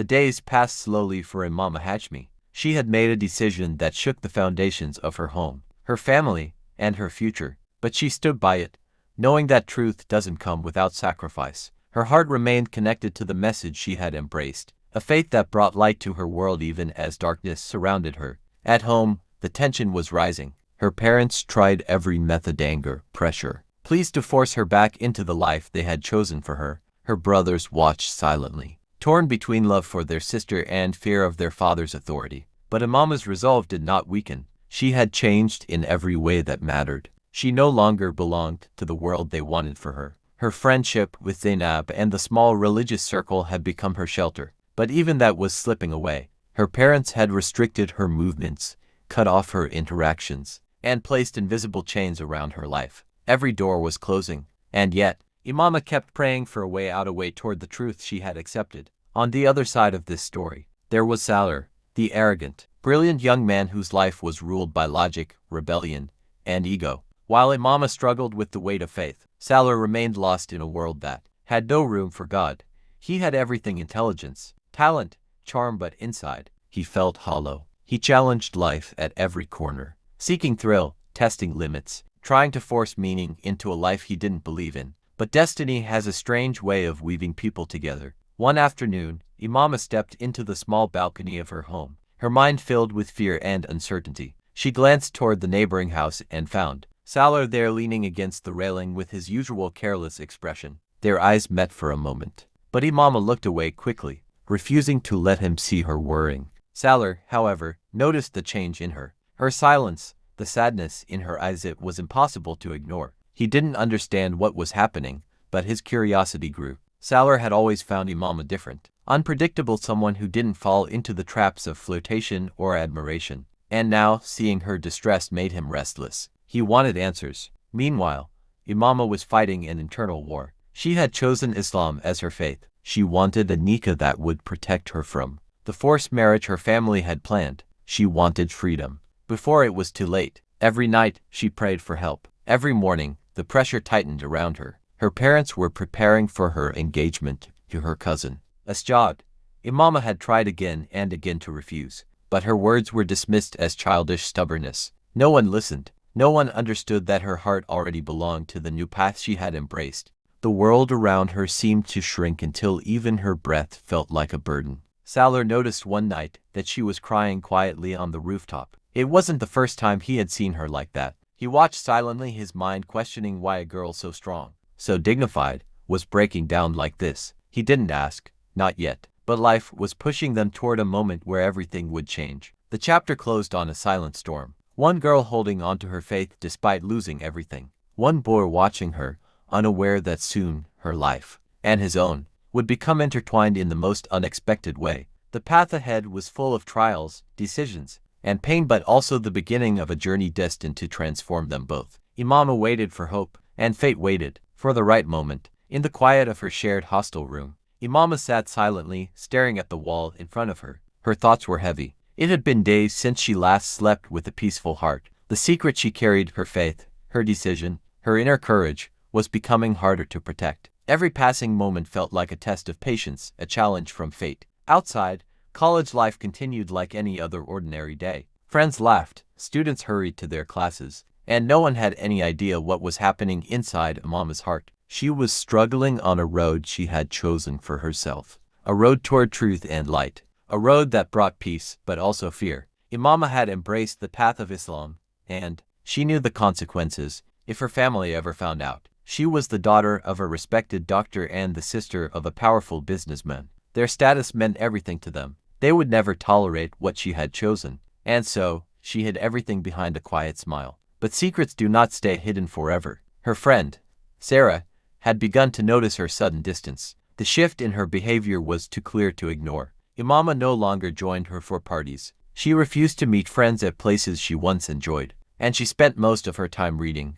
The days passed slowly for Umera Ahmed. She had made a decision that shook the foundations of her home, her family, and her future, but she stood by it, knowing that truth doesn't come without sacrifice. Her heart remained connected to the message she had embraced, a faith that brought light to her world even as darkness surrounded her. At home, the tension was rising. Her parents tried every method: anger, pressure, pleas to force her back into the life they had chosen for her. Her brothers watched silently, torn between love for their sister and fear of their father's authority. But Umera's resolve did not weaken. She had changed in every way that mattered. She no longer belonged to the world they wanted for her. Her friendship with Zainab and the small religious circle had become her shelter. But even that was slipping away. Her parents had restricted her movements, cut off her interactions, and placed invisible chains around her life. Every door was closing, and yet, Umera kept praying for a way out, a way toward the truth she had accepted. On the other side of this story, there was Salar, the arrogant, brilliant young man whose life was ruled by logic, rebellion, and ego. While Umera struggled with the weight of faith, Salar remained lost in a world that had no room for God. He had everything: intelligence, talent, charm, but inside, he felt hollow. He challenged life at every corner, seeking thrill, testing limits, trying to force meaning into a life he didn't believe in. But destiny has a strange way of weaving people together. One afternoon, Umera stepped into the small balcony of her home, her mind filled with fear and uncertainty. She glanced toward the neighboring house and found Salar there, leaning against the railing with his usual careless expression. Their eyes met for a moment, but Umera looked away quickly, refusing to let him see her worrying. Salar, however, noticed the change in her. Her silence, the sadness in her eyes, it was impossible to ignore. He didn't understand what was happening, but his curiosity grew. Salar had always found Umera different, unpredictable, someone who didn't fall into the traps of flirtation or admiration. And now, seeing her distress made him restless. He wanted answers. Meanwhile, Umera was fighting an internal war. She had chosen Islam as her faith. She wanted a nikah that would protect her from the forced marriage her family had planned. She wanted freedom before it was too late. Every night, she prayed for help. Every morning, the pressure tightened around her. Her parents were preparing for her engagement to her cousin, Asjad. Umera had tried again and again to refuse, but her words were dismissed as childish stubbornness. No one listened. No one understood that her heart already belonged to the new path she had embraced. The world around her seemed to shrink until even her breath felt like a burden. Salar noticed one night that she was crying quietly on the rooftop. It wasn't the first time he had seen her like that. He watched silently, his mind questioning why a girl so strong, so dignified, was breaking down like this. He didn't ask, not yet, but life was pushing them toward a moment where everything would change. The chapter closed on a silent storm. One girl holding on to her faith despite losing everything. One boy watching her, unaware that soon her life, and his own, would become intertwined in the most unexpected way. The path ahead was full of trials, decisions, and pain, but also the beginning of a journey destined to transform them both. Umera waited for hope, and fate waited for the right moment. In the quiet of her shared hostel room, Umera sat silently, staring at the wall in front of her. Her thoughts were heavy. It had been days since she last slept with a peaceful heart. The secret she carried, her faith, her decision, her inner courage, was becoming harder to protect. Every passing moment felt like a test of patience, a challenge from fate. Outside, college life continued like any other ordinary day. Friends laughed, students hurried to their classes, and no one had any idea what was happening inside Umera's heart. She was struggling on a road she had chosen for herself, a road toward truth and light, a road that brought peace but also fear. Umera had embraced the path of Islam, and she knew the consequences if her family ever found out. She was the daughter of a respected doctor and the sister of a powerful businessman. Their status meant everything to them. They would never tolerate what she had chosen, and so she hid everything behind a quiet smile. But secrets do not stay hidden forever. Her friend, Sarah, had begun to notice her sudden distance. The shift in her behavior was too clear to ignore. Umera no longer joined her for parties. She refused to meet friends at places she once enjoyed, and she spent most of her time reading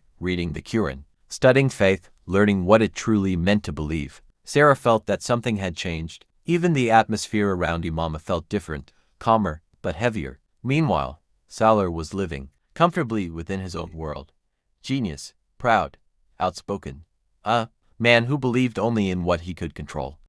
the Quran, studying faith, learning what it truly meant to believe. Sarah felt that something had changed. Even the atmosphere around Umera felt different, calmer, but heavier. Meanwhile, Salar was living comfortably within his own world. Genius, proud, outspoken. A man who believed only in what he could control.